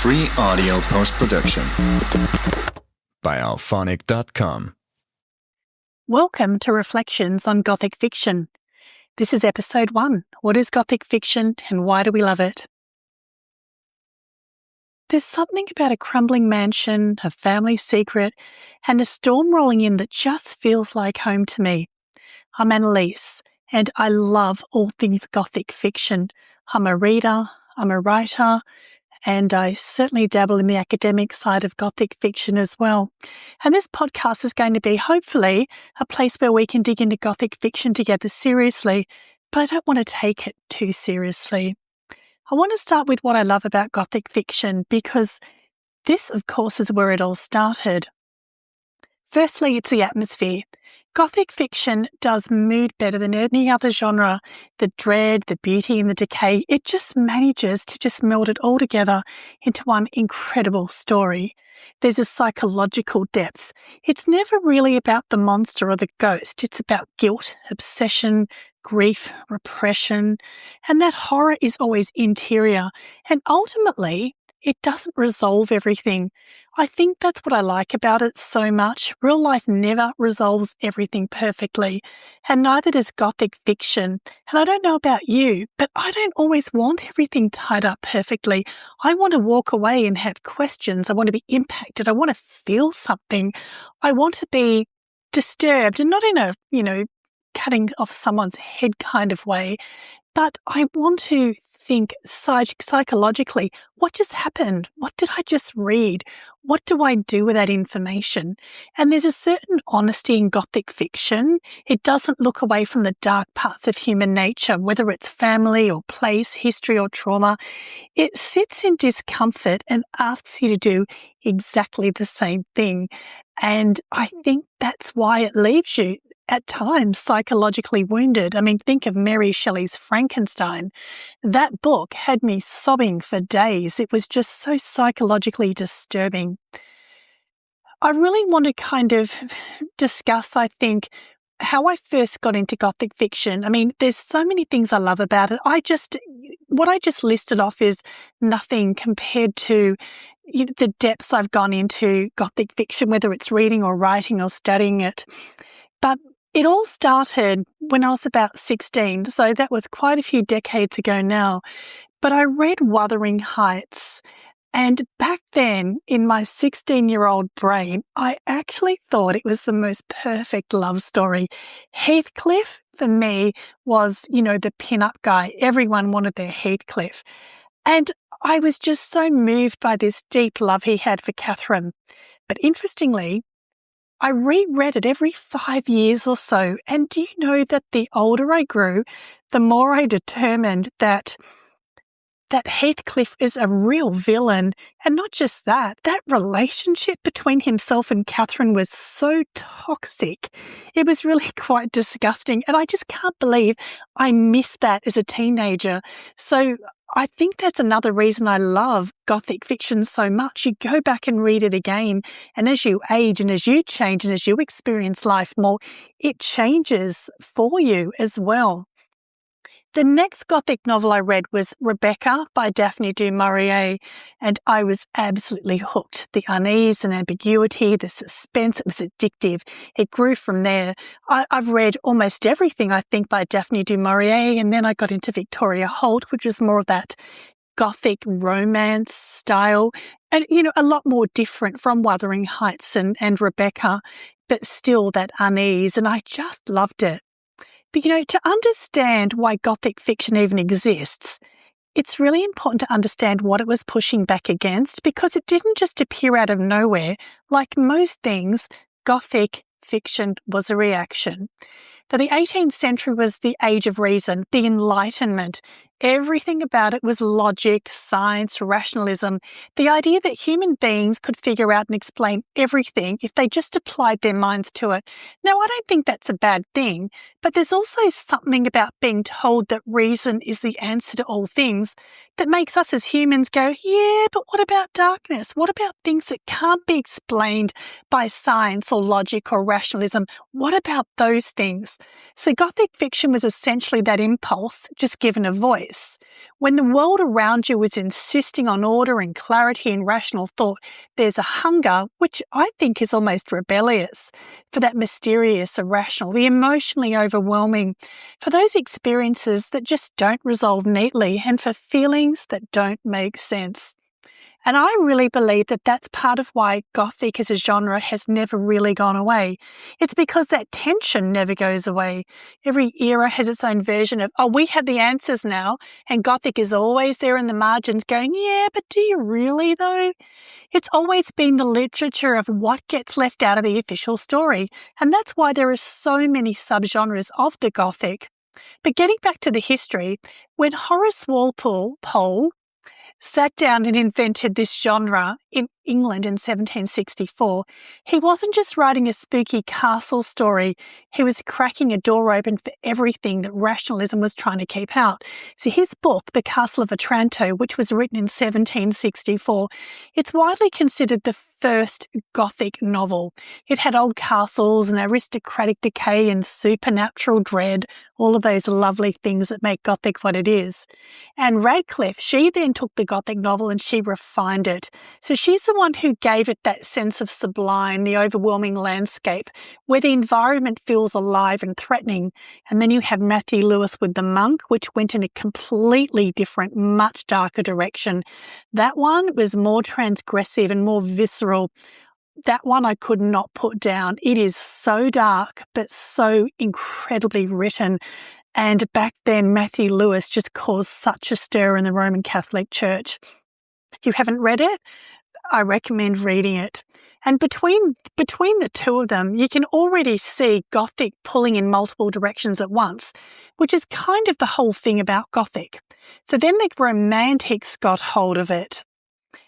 free audio post-production by alphonic.com. Welcome to Reflections on Gothic Fiction. This is episode 1. What is Gothic fiction and why do we love it? There's something about a crumbling mansion, a family secret, and a storm rolling in that just feels like home to me. I'm Annalise, and I love all things Gothic fiction. I'm a reader, I'm a writer, and I certainly dabble in the academic side of Gothic fiction as well. And this podcast is going to be, hopefully, a place where we can dig into Gothic fiction together seriously, but I don't want to take it too seriously. I want to start with what I love about Gothic fiction because this, of course, is where it all started. Firstly, it's the atmosphere. Gothic fiction does mood better than any other genre. The dread, the beauty and the decay, it just manages to just meld it all together into one incredible story. There's a psychological depth. It's never really about the monster or the ghost. It's about guilt, obsession, grief, repression, and that horror is always interior. And ultimately, it doesn't resolve everything. I think that's what I like about it so much. Real life never resolves everything perfectly, and neither does Gothic fiction. And I don't know about you, but I don't always want everything tied up perfectly. I want to walk away and have questions. I want to be impacted. I want to feel something. I want to be disturbed, and not in a, cutting off someone's head kind of way, but I want to think psychologically, what just happened? What did I just read? What do I do with that information? And there's a certain honesty in Gothic fiction. It doesn't look away from the dark parts of human nature, whether it's family or place, history or trauma. It sits in discomfort and asks you to do exactly the same thing. And I think that's why it leaves you at times psychologically wounded. I mean, think of Mary Shelley's Frankenstein. That book had me sobbing for days. It was just so psychologically disturbing. I really want to kind of discuss, I think, how I first got into Gothic fiction. I mean, there's so many things I love about it. What I just listed off is nothing compared to the depths I've gone into Gothic fiction, whether it's reading or writing or studying it. But it all started when I was about 16, so that was quite a few decades ago now. But I read Wuthering Heights, and back then, in my 16-year-old brain, I actually thought it was the most perfect love story. Heathcliff, for me, was, the pin-up guy. Everyone wanted their Heathcliff. And I was just so moved by this deep love he had for Catherine. But interestingly, I reread it every 5 years or so, and do you know that the older I grew, the more I determined that Heathcliff is a real villain. And not just that relationship between himself and Catherine was so toxic. It was really quite disgusting, and I just can't believe I missed that as a teenager. So I think that's another reason I love Gothic fiction so much. You go back and read it again, and as you age and as you change and as you experience life more, it changes for you as well. The next Gothic novel I read was Rebecca by Daphne du Maurier, and I was absolutely hooked. The unease and ambiguity, the suspense, it was addictive. It grew from there. I've read almost everything, I think, by Daphne du Maurier, and then I got into Victoria Holt, which was more of that Gothic romance style, and, a lot more different from Wuthering Heights and Rebecca, but still that unease, and I just loved it. But, to understand why Gothic fiction even exists, it's really important to understand what it was pushing back against, because it didn't just appear out of nowhere. Like most things, Gothic fiction was a reaction. Now, the 18th century was the age of reason, the Enlightenment. Everything about it was logic, science, rationalism, the idea that human beings could figure out and explain everything if they just applied their minds to it. Now, I don't think that's a bad thing, but there's also something about being told that reason is the answer to all things that makes us as humans go, yeah, but what about darkness? What about things that can't be explained by science or logic or rationalism? What about those things? So Gothic fiction was essentially that impulse, just given a voice. place. When the world around you is insisting on order and clarity and rational thought, there's a hunger, which I think is almost rebellious, for that mysterious, irrational, the emotionally overwhelming, for those experiences that just don't resolve neatly, and for feelings that don't make sense. And I really believe that that's part of why Gothic as a genre has never really gone away. It's because that tension never goes away. Every era has its own version of, oh, we have the answers now, and Gothic is always there in the margins going, yeah, but do you really though? It's always been the literature of what gets left out of the official story, and that's why there are so many subgenres of the Gothic. But getting back to the history, when Horace Walpole sat down and invented this genre in England in 1764, he wasn't just writing a spooky castle story, he was cracking a door open for everything that rationalism was trying to keep out. So his book, The Castle of Otranto, which was written in 1764, it's widely considered the first Gothic novel. It had old castles and aristocratic decay and supernatural dread, all of those lovely things that make Gothic what it is. Ann Radcliffe, she then took the Gothic novel and she refined it. So she's the one who gave it that sense of sublime, the overwhelming landscape, where the environment feels alive and threatening. And then you have Matthew Lewis with The Monk, which went in a completely different, much darker direction. That one was more transgressive and more visceral. That one I could not put down. It is so dark, but so incredibly written. And back then, Matthew Lewis just caused such a stir in the Roman Catholic Church. If you haven't read it, I recommend reading it. And between the two of them, you can already see Gothic pulling in multiple directions at once, which is kind of the whole thing about Gothic. So then the Romantics got hold of it,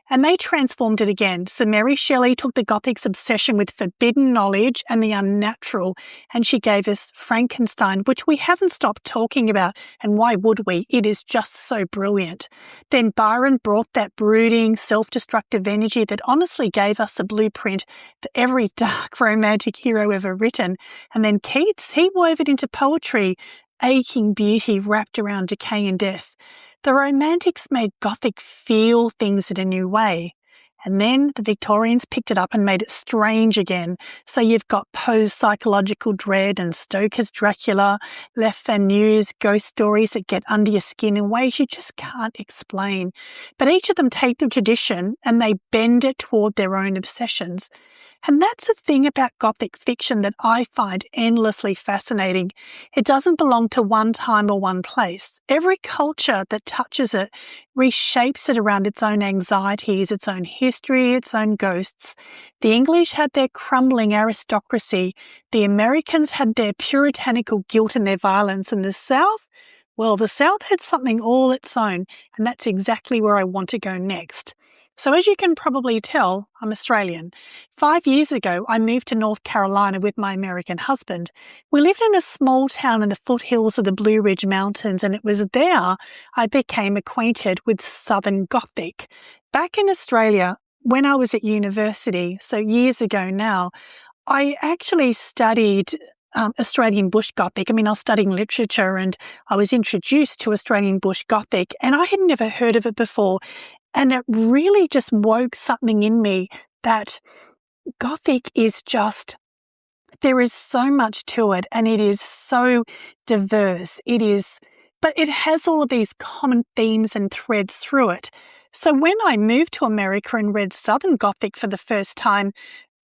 and they transformed it again. So Mary Shelley took the Gothic's obsession with forbidden knowledge and the unnatural, and she gave us Frankenstein, which we haven't stopped talking about, and why would we? It is just so brilliant. Then Byron brought that brooding, self-destructive energy that honestly gave us a blueprint for every dark romantic hero ever written. And then Keats, he wove it into poetry, aching beauty wrapped around decay and death. The Romantics made Gothic feel things in a new way. And then the Victorians picked it up and made it strange again. So you've got Poe's psychological dread and Stoker's Dracula, Le Fanu's ghost stories that get under your skin in ways you just can't explain. But each of them take the tradition and they bend it toward their own obsessions. And that's the thing about Gothic fiction that I find endlessly fascinating. It doesn't belong to one time or one place. Every culture that touches it reshapes it around its own anxieties, its own history, its own ghosts. The English had their crumbling aristocracy. The Americans had their puritanical guilt and their violence. And the South? Well, the South had something all its own, and that's exactly where I want to go next. So as you can probably tell, I'm Australian. 5 years ago, I moved to North Carolina with my American husband. We lived in a small town in the foothills of the Blue Ridge Mountains, and it was there I became acquainted with Southern Gothic. Back in Australia, when I was at university, so years ago now, I actually studied Australian Bush Gothic. I mean, I was studying literature and I was introduced to Australian Bush Gothic, and I had never heard of it before. And it really just woke something in me that Gothic is just, there is so much to it and it is so diverse. But it has all of these common themes and threads through it. So when I moved to America and read Southern Gothic for the first time,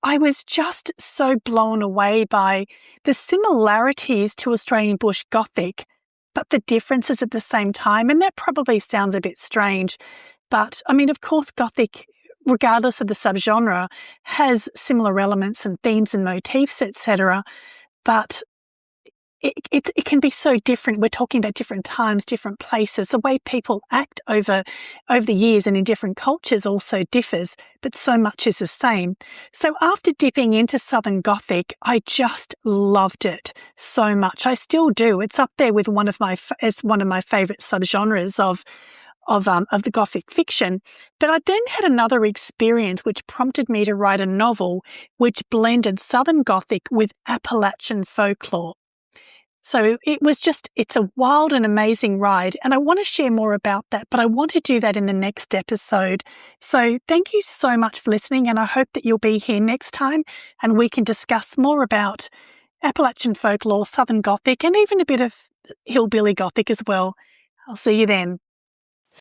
I was just so blown away by the similarities to Australian Bush Gothic, but the differences at the same time. And that probably sounds a bit strange. But, I mean, of course, Gothic, regardless of the subgenre, has similar elements and themes and motifs, etc. But it can be so different. We're talking about different times, different places. The way people act over the years and in different cultures also differs, but so much is the same. So after dipping into Southern Gothic, I just loved it so much. I still do. It's up there with one of my favourite subgenres of the Gothic fiction. But I then had another experience which prompted me to write a novel which blended Southern Gothic with Appalachian folklore. So it's a wild and amazing ride. And I want to share more about that, but I want to do that in the next episode. So thank you so much for listening. And I hope that you'll be here next time and we can discuss more about Appalachian folklore, Southern Gothic, and even a bit of hillbilly Gothic as well. I'll see you then.